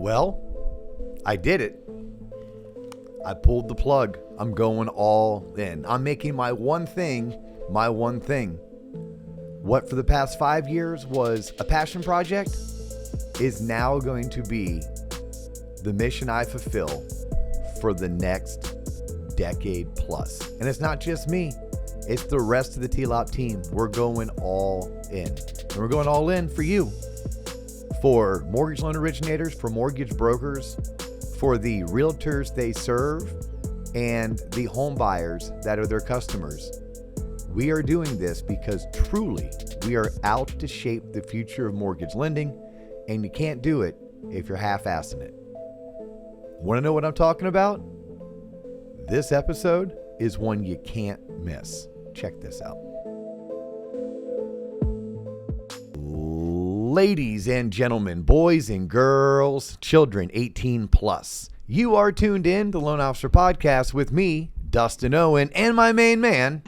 Well, I did it. I pulled the plug. I'm going all in. I'm making my one thing my one thing. What for the past 5 years was a passion project is now going to be the mission I fulfill for the next decade plus. And it's not just me. It's the rest of the TLOP team. We're going all in. And we're going all in for you. For mortgage loan originators, for mortgage brokers, for the realtors they serve, and the home buyers that are their customers. We are doing this because truly we are out to shape the future of mortgage lending, and you can't do it if you're half-assing it. Want to know what I'm talking about? This episode is one you can't miss. Check this out. Ladies and gentlemen, boys and girls, children 18 plus, you are tuned in to the Loan Officer Podcast with me, Dustin Owen, and my main man,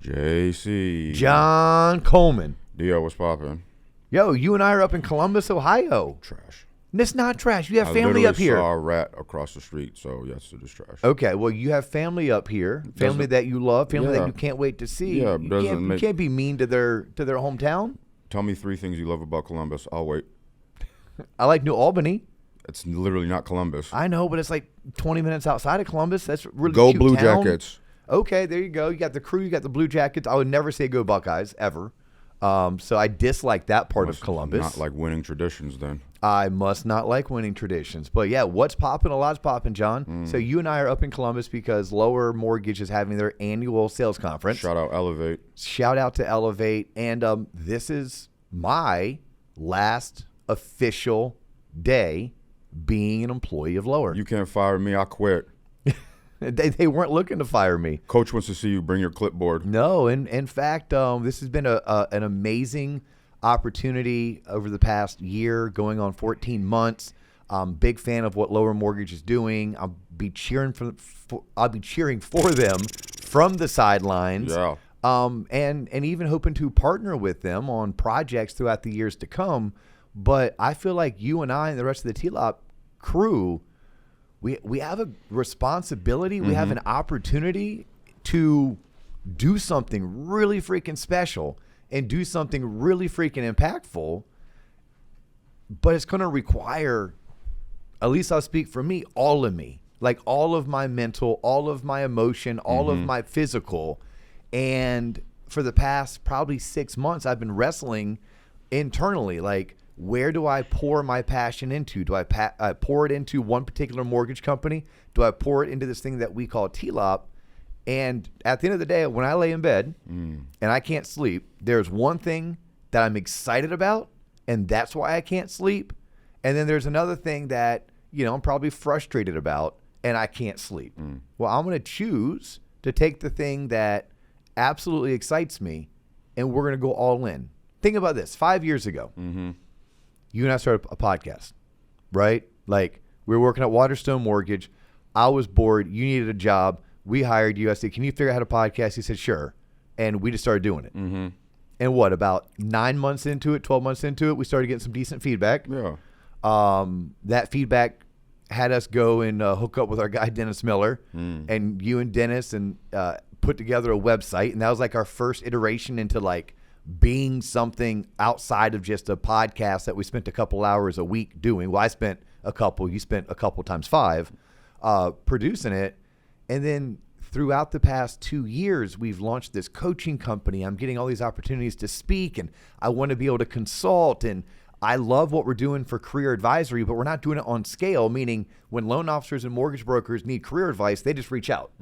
JC. John Coleman. Dio, what's poppin'? Yo, you and I are up in Columbus, Ohio. Trash. It's not trash. You have family literally up here. I saw a rat across the street, so yes, it is trash. Okay, well, you have family up here, family that you love, family that you can't wait to see. Yeah, you can't be mean to their hometown. Tell me 3 things you love about Columbus. I'll wait. I like New Albany. It's literally not Columbus. I know, but it's like 20 minutes outside of Columbus. That's really Go cute Blue town. Jackets. Okay, there you go. You got the Crew, you got the Blue Jackets. I would never say go Buckeyes, ever. So I dislike that part of Columbus. Not like winning traditions then. I must not like winning traditions. But yeah, what's popping? A lot's popping, John. So you and I are up in Columbus because Lower Mortgage is having their annual sales conference. Shout out Elevate. Shout out to Elevate. And this is my last official day being an employee of Lower. You can't fire me. I quit. They weren't looking to fire me. Coach wants to see you. Bring your clipboard. No, and in fact, this has been an amazing opportunity over the past year, going on 14 months. Big fan of what Lower Mortgage is doing. I'll be cheering for them from the sidelines. Yeah. And even hoping to partner with them on projects throughout the years to come. But I feel like you and I and the rest of the TLOP crew, we have a responsibility. We have an opportunity to do something really freaking special and do something really freaking impactful. But it's going to require, at least I'll speak for me, all of me. Like all of my mental, all of my emotion, all of my physical. And for the past probably 6 months, I've been wrestling internally. Like, where do I pour my passion into? Do I pour it into one particular mortgage company? Do I pour it into this thing that we call TLOP? And at the end of the day, when I lay in bed and I can't sleep, there's one thing that I'm excited about, and that's why I can't sleep. And then there's another thing that, I'm probably frustrated about, and I can't sleep. Well, I'm going to choose to take the thing that absolutely excites me, and we're going to go all in. Think about this. 5 years ago, you and I started a podcast, right? Like, we were working at Waterstone Mortgage. I was bored. You needed a job. We hired you. I said, can you figure out how to podcast? He said, sure. And we just started doing it. And what, about 9 months into it, 12 months into it, we started getting some decent feedback. Yeah. That feedback had us go and hook up with our guy, Dennis Miller, and you and Dennis, and put together a website. And that was like our first iteration into like being something outside of just a podcast that we spent a couple hours a week doing. Well, I spent a couple, you spent a couple times 5 producing it. And then throughout the past 2 years, we've launched this coaching company. I'm getting all these opportunities to speak, and I want to be able to consult. And I love what we're doing for career advisory, but we're not doing it on scale, meaning when loan officers and mortgage brokers need career advice, they just reach out.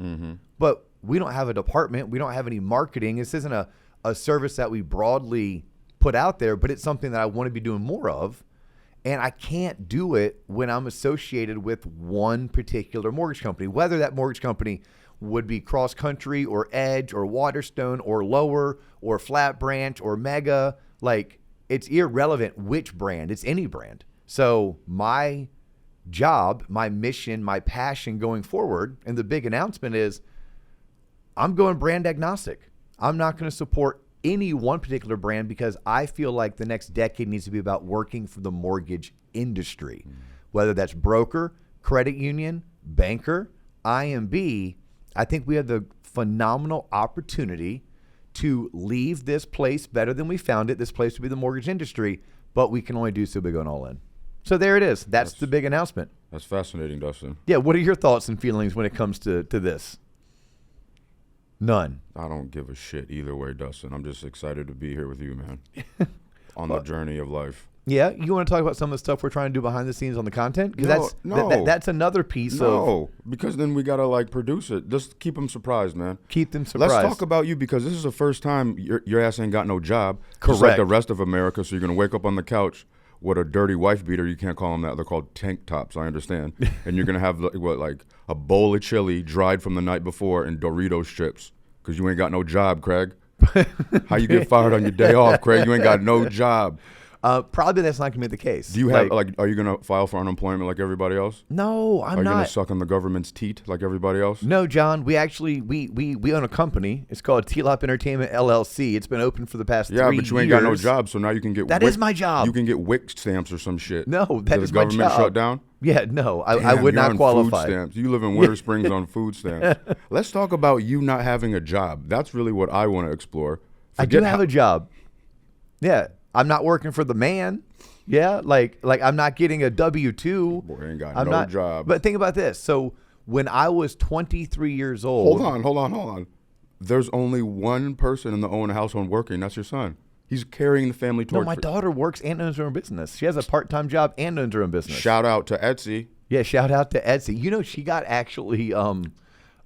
But we don't have a department. We don't have any marketing. This isn't a service that we broadly put out there, but it's something that I want to be doing more of. And I can't do it when I'm associated with one particular mortgage company, whether that mortgage company would be Cross Country or Edge or Waterstone or Lower or Flat Branch or Mega. Like, it's irrelevant which brand. It's any brand. So my job, my mission, my passion going forward, and the big announcement is I'm going brand agnostic. I'm not going to support any one particular brand because I feel like the next decade needs to be about working for the mortgage industry. whether that's broker, credit union, banker, IMB, I think we have the phenomenal opportunity to leave this place better than we found it. This place would be the mortgage industry, but we can only do so by going all in. So there it is. That's the big announcement. That's fascinating, Dustin. Yeah, what are your thoughts and feelings when it comes to this? None. I don't give a shit either way, Dustin. I'm just excited to be here with you, man, on the journey of life. Yeah, you want to talk about some of the stuff we're trying to do behind the scenes on the content? Because that's another piece of... No, because then we got to, like, produce it. Just keep them surprised, man. Keep them surprised. Let's talk about you, because this is the first time your ass ain't got no job. Correct. Just like the rest of America, so you're going to wake up on the couch with a dirty wife beater. You can't call them that. They're called tank tops, I understand. And you're going to have, like a bowl of chili dried from the night before and Doritos chips, because you ain't got no job, Craig. How you get fired on your day off, Craig? You ain't got no job. Probably that's not going to be the case. Do you have, are you going to file for unemployment like everybody else? No, I'm not. Are you going to suck on the government's teat like everybody else? No, John. We actually, we own a company. It's called TLOP Entertainment LLC. It's been open for the past 3 years. Yeah, but you ain't got no job, so now you can get... That is my job. You can get WIC stamps or some shit. No, that is my job. The government shut down? Yeah, no, I would not qualify. Food stamps. You live in Winter Springs on food stamps. Let's talk about you not having a job. That's really what I want to explore. I do have a job. Yeah, I'm not working for the man. Yeah, like I'm not getting a W-2. Boy, ain't got no job. But think about this. So when I was 23 years old. Hold on. There's only one person in the Owen household working. That's your son. He's carrying the family torch. No, my daughter works and owns her own business. She has a part-time job and owns her own business. Shout out to Etsy. Yeah, shout out to Etsy. You know, she got actually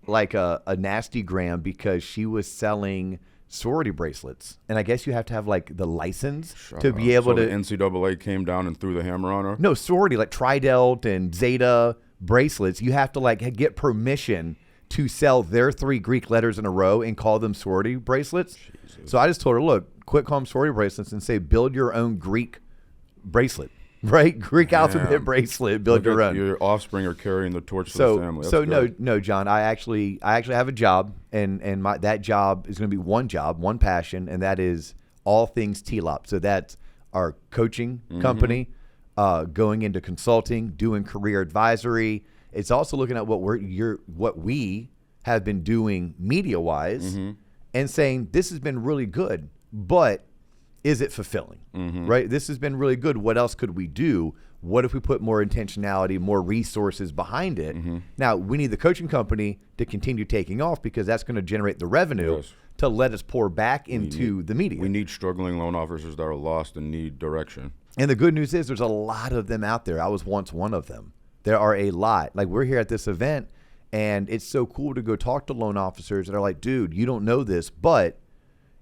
like a nasty gram because she was selling sorority bracelets, and I guess you have to have like the license to be able to. The NCAA came down and threw the hammer on her. No, sorority like Tri-Delt and Zeta bracelets. You have to like get permission to sell their 3 Greek letters in a row and call them sorority bracelets. Jesus. So I just told her, look, quit calling them sorority bracelets and say build your own Greek bracelet. Right, Greek alphabet bracelet. Build your own. Your offspring are carrying the torch for the family. That's no, John. I actually have a job, and that job is going to be one job, one passion, and that is all things TLOP. So that's our coaching company, going into consulting, doing career advisory. It's also looking at what we have been doing media wise, and saying this has been really good, but is it fulfilling? Right? This has been really good. What else could we do? What if we put more intentionality, more resources behind it? Now, we need the coaching company to continue taking off because that's going to generate the revenue to let us pour back into the media. We need struggling loan officers that are lost and need direction. And the good news is there's a lot of them out there. I was once one of them. There are a lot. Like, we're here at this event, and it's so cool to go talk to loan officers that are like, dude, you don't know this, but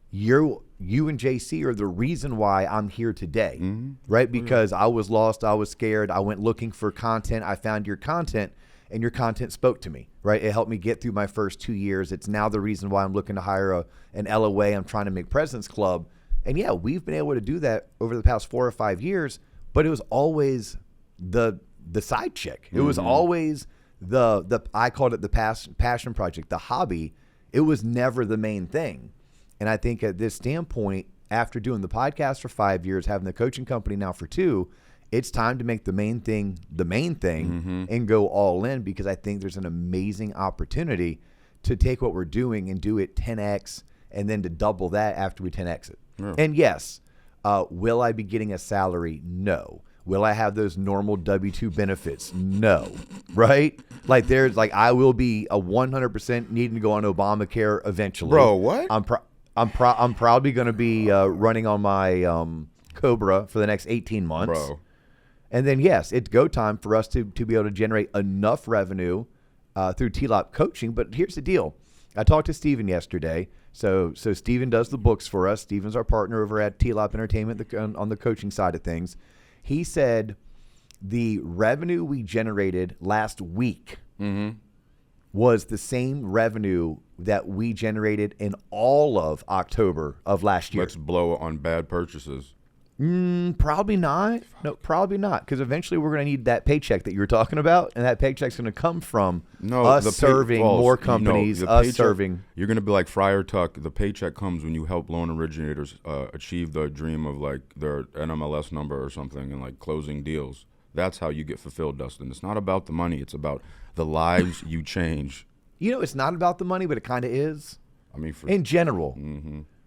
you and JC are the reason why I'm here today, right? Because I was lost, I was scared, I went looking for content, I found your content, and your content spoke to me, right? It helped me get through my first 2 years. It's now the reason why I'm looking to hire an LOA. I'm trying to make President's Club. And yeah, we've been able to do that over the past 4 or 5 years, but it was always the side chick. It was always the I called it the passion project, the hobby. It was never the main thing. And I think at this standpoint, after doing the podcast for 5 years, having the coaching company now for 2, it's time to make the main thing and go all in, because I think there's an amazing opportunity to take what we're doing and do it 10x and then to double that after we 10x it. Yeah. And yes, will I be getting a salary? No. Will I have those normal W-2 benefits? No. Right? Like I will be a 100% needing to go on Obamacare eventually. Bro, what? I'm probably going to be running on my Cobra for the next 18 months. Bro. And then, yes, it's go time for us to be able to generate enough revenue through TLOP coaching. But here's the deal. I talked to Steven yesterday. So Steven does the books for us. Steven's our partner over at TLOP Entertainment on the coaching side of things. He said the revenue we generated last week was the same revenue that we generated in all of October of last year. Let's blow it on bad purchases. Probably not. No, probably not. Because eventually we're going to need that paycheck that you were talking about, and that paycheck's going to come from us serving more companies, serving. You're going to be like Friar Tuck. The paycheck comes when you help loan originators achieve the dream of like their NMLS number or something and like closing deals. That's how you get fulfilled, Dustin. It's not about the money. It's about the lives you change. You know, it's not about the money, but it kind of is. I mean, in general,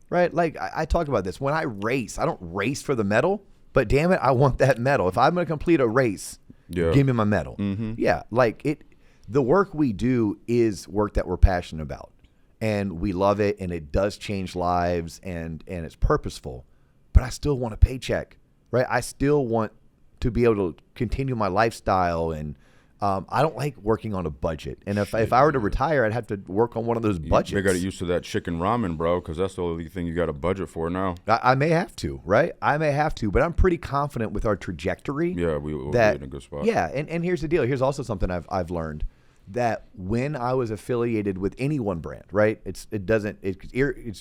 right? Like I talk about this. When I race, I don't race for the medal, but damn it, I want that medal. If I'm going to complete a race, give me my medal. Yeah, like the work we do is work that we're passionate about, and we love it, and it does change lives, and it's purposeful. But I still want a paycheck, right? I still want to be able to continue my lifestyle, and I don't like working on a budget. And if I were to retire, I'd have to work on one of those budgets. They got to get used to that chicken ramen, bro, because that's the only thing you got a budget for now. I may have to, right? I may have to, but I'm pretty confident with our trajectory. Yeah, we'll be in a good spot. Yeah, and here's the deal. Here's also something I've learned, that when I was affiliated with any one brand, right? It's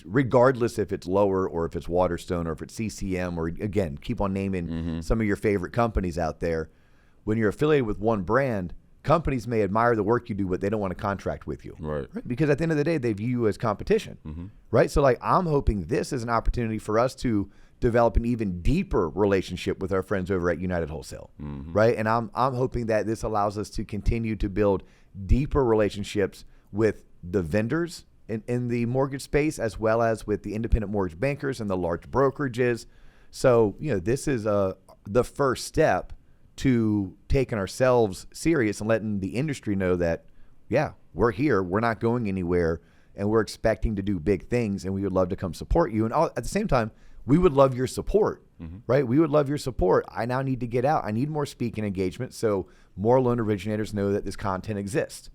regardless if it's Lower or if it's Waterstone or if it's CCM, or again, keep on naming some of your favorite companies out there. When you're affiliated with one brand, companies may admire the work you do, but they don't want to contract with you. Right. Because at the end of the day, they view you as competition. Right? So like, I'm hoping this is an opportunity for us to develop an even deeper relationship with our friends over at United Wholesale. Right? And I'm hoping that this allows us to continue to build deeper relationships with the vendors in the mortgage space, as well as with the independent mortgage bankers and the large brokerages. So, you know, this is the first step to taking ourselves serious and letting the industry know that, yeah, we're here, we're not going anywhere, and we're expecting to do big things, and we would love to come support you. And at the same time, we would love your support, right? We would love your support. I now need to get out. I need more speaking engagement so more loan originators know that this content exists.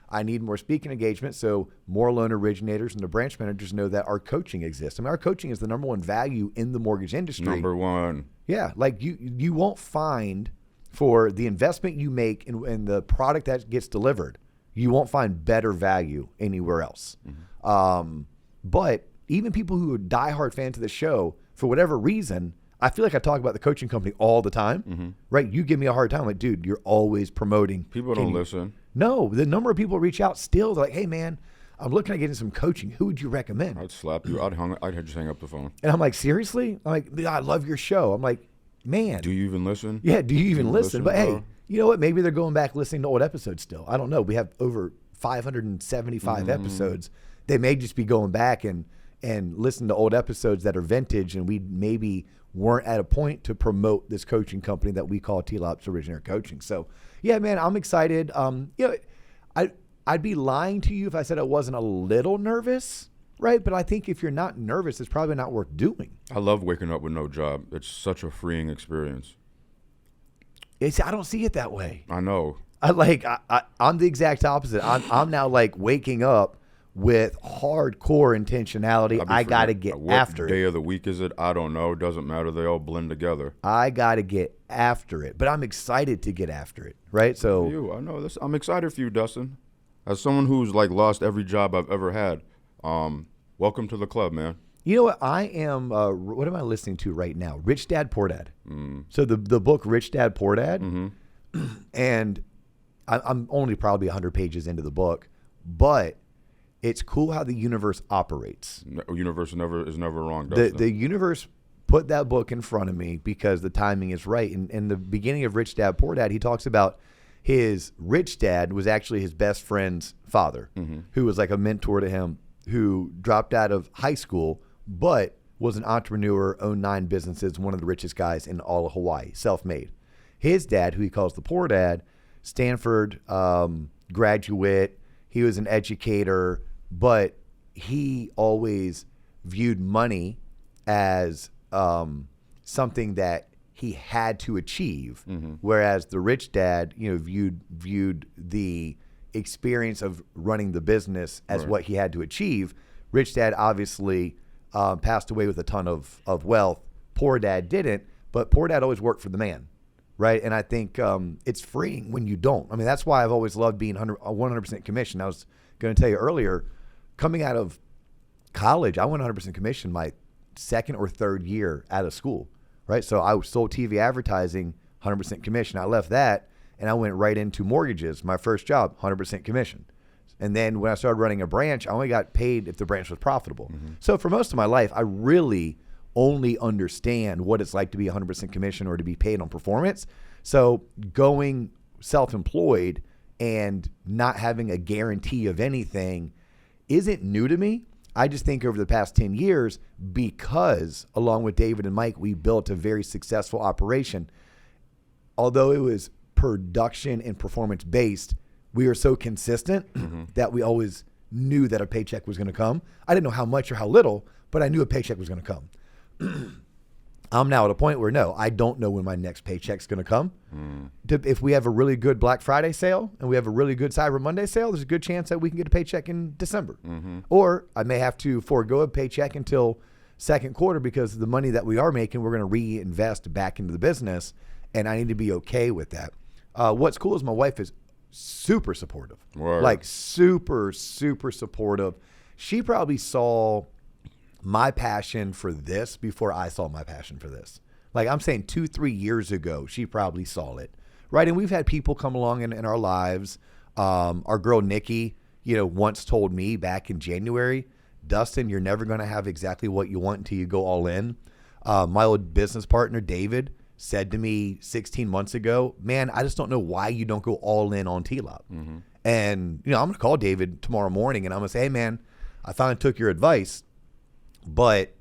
I need more speaking engagement so more loan originators and the branch managers know that our coaching exists. I mean, our coaching is the number one value in the mortgage industry. Number one. Yeah, like you won't find, for the investment you make in the product that gets delivered, you won't find better value anywhere else. But even people who are diehard fans of the show, for whatever reason, I feel like I talk about the coaching company all the time, right? You give me a hard time. Like, dude, you're always promoting. People don't listen. No, the number of people reach out still. They're like, hey, man, I'm looking at getting some coaching. Who would you recommend? I'd slap you. I'd just hang up the phone. And I'm like, seriously? I'm like, I love your show. I'm like, man. Do you even listen? Yeah, do you even listen? But bro? hey, you know what? Maybe they're going back listening to old episodes still. I don't know. We have over 575 episodes. They may just be going back and listen to old episodes that are vintage, and we maybe weren't at a point to promote this coaching company that we call TLOP's Originator Coaching. So, yeah, man, I'm excited. You know, I'd be lying to you if I said I wasn't a little nervous, right? But I think if you're not nervous, it's probably not worth doing. I love waking up with no job. It's such a freeing experience. I don't see it that way. I know. I'm the exact opposite. I'm now like waking up with hardcore intentionality. I got to get after it. What day of the week is it? I don't know. It doesn't matter. They all blend together. I got to get after it, but I'm excited to get after it, right? So I know this. I'm excited for you, Dustin. As someone who's like lost every job I've ever had, welcome to the club, man. You know what? I am, what am I listening to right now? Rich Dad, Poor Dad. So the book Rich Dad, Poor Dad, and I'm only probably 100 pages into the book, but it's cool how the universe operates. Universe is never wrong, Dustin. The universe put that book in front of me because the timing is right. And in the beginning of Rich Dad, Poor Dad, he talks about his rich dad was actually his best friend's father, who was like a mentor to him, who dropped out of high school, but was an entrepreneur, owned 9 businesses, one of the richest guys in all of Hawaii, self-made. His dad, who he calls the poor dad, Stanford graduate, he was an educator, but he always viewed money as something that he had to achieve, whereas the rich dad, viewed the experience of running the business as what he had to achieve. Rich dad obviously passed away with a ton of wealth. Poor dad didn't, but poor dad always worked for the man, right? And I think it's freeing when you don't. I mean, that's why I've always loved being 100% commission. I was going to tell you earlier, coming out of college, I went 100% commission my second or third year out of school, right? So I sold TV advertising, 100% commission. I left that and I went right into mortgages. My first job, 100% commission. And then when I started running a branch, I only got paid if the branch was profitable. So for most of my life, I really only understand what it's like to be 100% commission or to be paid on performance. So going self-employed and not having a guarantee of anything isn't new to me. I just think over the past 10 years, because along with David and Mike, we built a very successful operation. Although it was production and performance based, we were so consistent that we always knew that a paycheck was going to come. I didn't know how much or how little, but I knew a paycheck was going to come. I'm now at a point where no, I don't know when my next paycheck's going to come. If we have a really good Black Friday sale and we have a really good Cyber Monday sale, there's a good chance that we can get a paycheck in December. Or I may have to forego a paycheck until second quarter because the money that we are making, we're going to reinvest back into the business, and I need to be okay with that. What's cool is my wife is super supportive. Word. Like super, super supportive. She probably saw my passion for this before I saw my passion for this. Like I'm saying 2-3 years ago, she probably saw it. Right. And we've had people come along in our lives. Our girl, Nikki, once told me back in January, Dustin, you're never going to have exactly what you want until you go all in. My old business partner, David, said to me 16 months ago, man, I just don't know why you don't go all in on TLOP. And, I'm going to call David tomorrow morning and I'm going to say, hey, man, I finally took your advice. But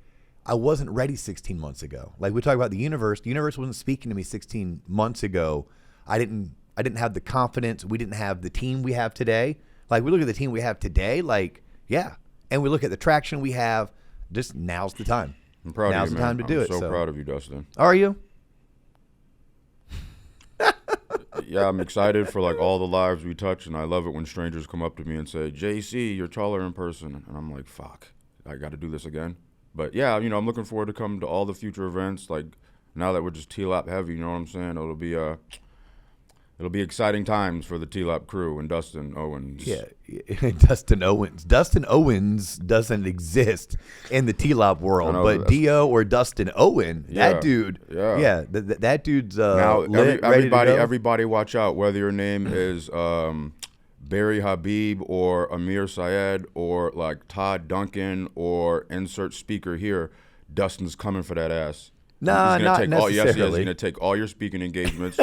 I wasn't ready 16 months ago. Like we talk about the universe wasn't speaking to me 16 months ago. I didn't have the confidence. We didn't have the team we have today. Like we look at the team we have today, like, yeah. And we look at the traction we have, just now's the time. I'm proud now's of you, the time man. to do I'm it. so proud of you, Dustin. Are you? Yeah, I'm excited for like all the lives we touch, and I love it when strangers come up to me and say, JC, you're taller in person. And I'm like, fuck, I got to do this again. But yeah, I'm looking forward to coming to all the future events. Like now that we're just TLOP heavy, you know what I'm saying? It'll be exciting times for the TLOP crew and Dustin Owens. Yeah, Dustin Owens. Dustin Owens doesn't exist in the TLOP world, but Dio or Dustin Owen, that dude, that dude's now lit, ready to go. Everybody watch out, whether your name is Barry Habib or Amir Syed or like Todd Duncan or insert speaker here, Dustin's coming for that ass. Nah, not necessarily. Yes, he's going to take all your speaking engagements.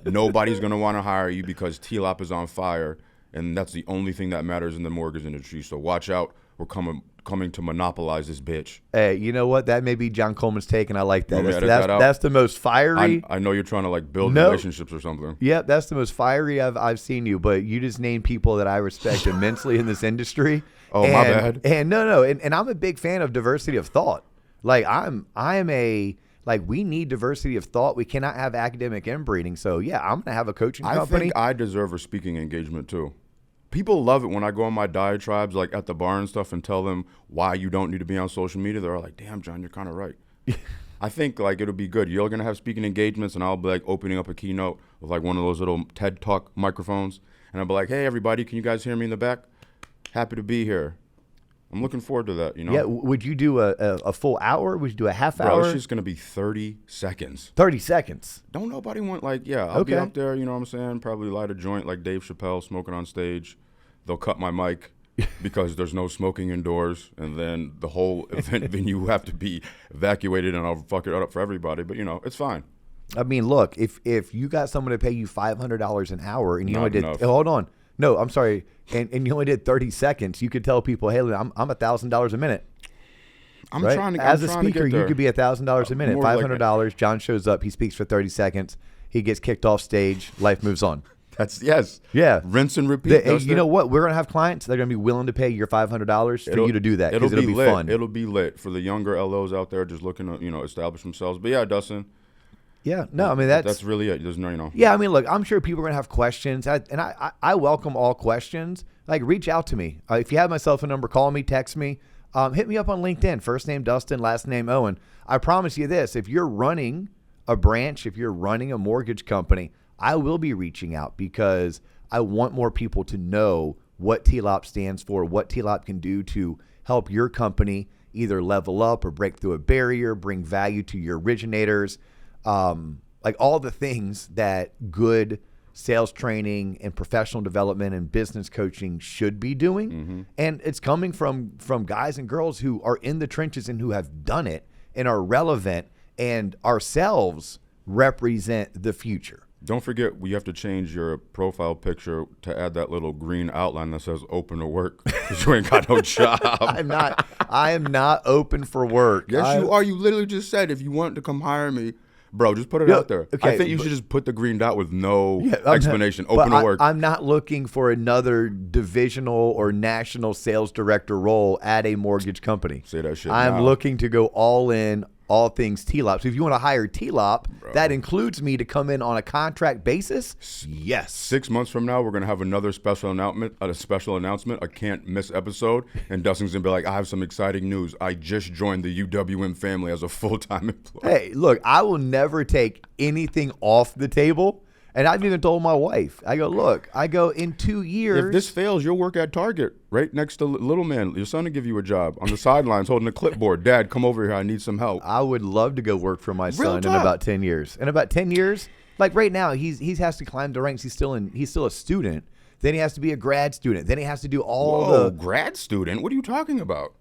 Nobody's going to want to hire you because TLOP is on fire, and that's the only thing that matters in the mortgage industry. So watch out. We're coming to monopolize this bitch. Hey, you know what? That may be John Coleman's take, and I like that. That's the most fiery. I know you're trying to like build relationships or something. Yeah, that's the most fiery I've seen you. But you just named people that I respect immensely in this industry. Oh, my bad. And no, and I'm a big fan of diversity of thought. Like we need diversity of thought. We cannot have academic inbreeding. So yeah, I'm gonna have a coaching company. I think I deserve a speaking engagement too. People love it when I go on my diatribes, like at the bar and stuff, and tell them why you don't need to be on social media. They're like, "Damn, John, you're kind of right." I think like it'll be good. You're gonna have speaking engagements, and I'll be like opening up a keynote with like one of those little TED Talk microphones, and I'll be like, "Hey, everybody, can you guys hear me in the back? Happy to be here." I'm looking forward to that, Yeah, would you do a full hour? Would you do a half hour? Bro, it's just going to be 30 seconds. 30 seconds. Don't nobody want, I'll be up there, you know what I'm saying? Probably light a joint like Dave Chappelle, smoking on stage. They'll cut my mic because there's no smoking indoors. And then the whole event venue have to be evacuated, and I'll fuck it up for everybody. But, it's fine. I mean, look, if you got someone to pay you $500 an hour and you only did, enough. Hold on. No, I'm sorry. And you only did 30 seconds. You could tell people, hey, I'm $1,000 a minute. I'm right? trying to As a I'm speaker, you could be $1,000 a minute. $500. John shows up. He speaks for 30 seconds. He gets kicked off stage. Life moves on. Yeah. Rinse and repeat. You know what? We're gonna have clients that are gonna be willing to pay your $500 for you to do that because it'll be lit. fun. It'll be lit for the younger LOs out there just looking to establish themselves. But yeah, Dustin. Yeah, no, I mean that's really it. There's no, Yeah, I mean, look, I'm sure people are gonna have questions, and I welcome all questions. Like, reach out to me if you have my cell phone number. Call me, text me, hit me up on LinkedIn. First name Dustin, last name Owen. I promise you this: if you're running a branch, if you're running a mortgage company, I will be reaching out because I want more people to know what TLOP stands for, what TLOP can do to help your company either level up or break through a barrier, bring value to your originators. Like all the things that good sales training and professional development and business coaching should be doing. Mm-hmm. And it's coming from guys and girls who are in the trenches and who have done it and are relevant, and ourselves represent the future. Don't forget, we have to change your profile picture to add that little green outline that says "open to work" because you ain't got no job. I am not open for work. Yes, you are. You literally just said if you want to come hire me, bro, just put it out there. Okay, I think you should just put the green dot with no explanation. Open to work. I'm not looking for another divisional or national sales director role at a mortgage company. Say that shit I'm now. looking to go all in, all things TLOP. So if you want to hire TLOP, that includes me to come in on a contract basis. Yes. 6 months from now, we're gonna have another special announcement, a can't miss episode, and Dustin's gonna be like, "I have some exciting news. I just joined the UWM family as a full-time employee." Hey, look, I will never take anything off the table. And I've even told my wife, I go, in 2 years. If this fails, you'll work at Target right next to Little Man. Your son will give you a job on the sidelines holding a clipboard. Dad, come over here. I need some help. I would love to go work for my son in talk. about 10 years. In about 10 years, like right now, he has to climb the ranks. He's still a student. Then he has to be a grad student. Then he has to do grad student? What are you talking about?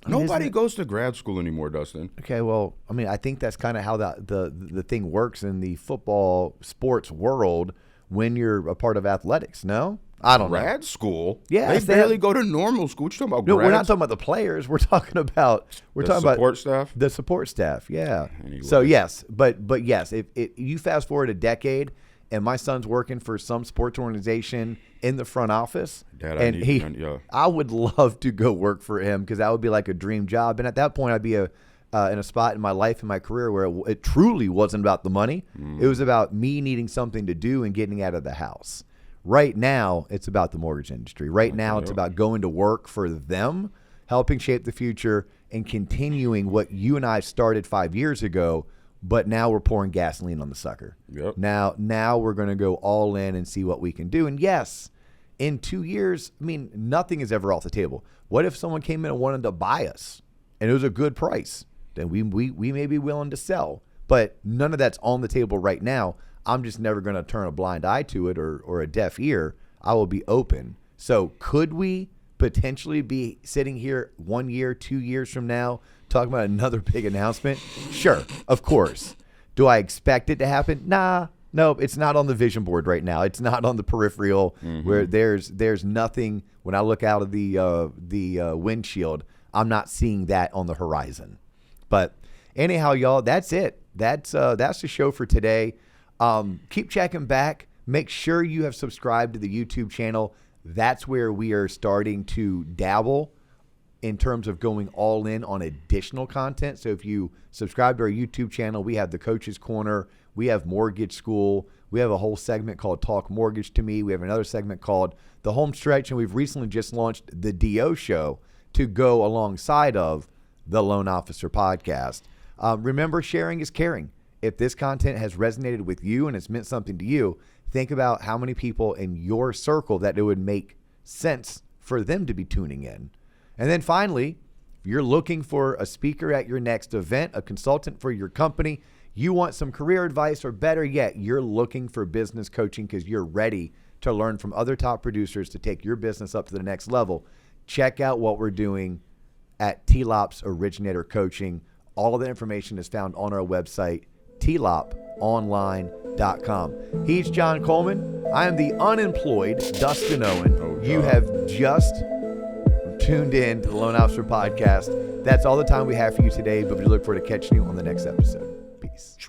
Nobody goes to grad school anymore, Dustin. Okay, well, I mean, I think that's kind of how the thing works in the football sports world when you're a part of athletics. No, I don't know. Grad school? Yeah, they barely go to normal school. What you talking about? No, we're not talking about the players. We're talking about support staff. The support staff. Yeah. Anyway. So yes, but yes, if you fast forward a decade and my son's working for some sports organization in the front office, Dad, I would love to go work for him because that would be like a dream job. And at that point, I'd be in a spot in my life and my career where it truly wasn't about the money. It was about me needing something to do and getting out of the house. Right now, it's about the mortgage industry. Right now, it's about going to work for them, helping shape the future, and continuing what you and I started 5 years ago. But now we're pouring gasoline on the sucker. Yep. Now we're going to go all in and see what we can do. And yes, in 2 years, I mean, nothing is ever off the table. What if someone came in and wanted to buy us and it was a good price? Then we may be willing to sell. But none of that's on the table right now. I'm just never going to turn a blind eye to it or a deaf ear. I will be open. So could we potentially be sitting here 1 year, 2 years from now, talking about another big announcement? Sure, of course. Do I expect it to happen? Nah, nope. It's not on the vision board right now. It's not on the peripheral where there's nothing. When I look out of the windshield, I'm not seeing that on the horizon. But anyhow, y'all, that's it. That's the show for today. Keep checking back. Make sure you have subscribed to the YouTube channel. That's where we are starting to dabble in terms of going all in on additional content. So if you subscribe to our YouTube channel, we have the Coach's Corner, we have Mortgage School, we have a whole segment called Talk Mortgage to Me, we have another segment called The Home Stretch, and we've recently just launched the DO Show to go alongside of the Loan Officer Podcast. Remember, sharing is caring. If this content has resonated with you and it's meant something to you, think about how many people in your circle that it would make sense for them to be tuning in. And then finally, if you're looking for a speaker at your next event, a consultant for your company, you want some career advice, or better yet, you're looking for business coaching because you're ready to learn from other top producers to take your business up to the next level, check out what we're doing at TLOP's Originator Coaching. All of the information is found on our website, tloponline.com. He's John Coleman. I am the unemployed Dustin Owen. You have just tuned in to the Loan Officer Podcast. That's all the time we have for you today, but we look forward to catching you on the next episode. Peace.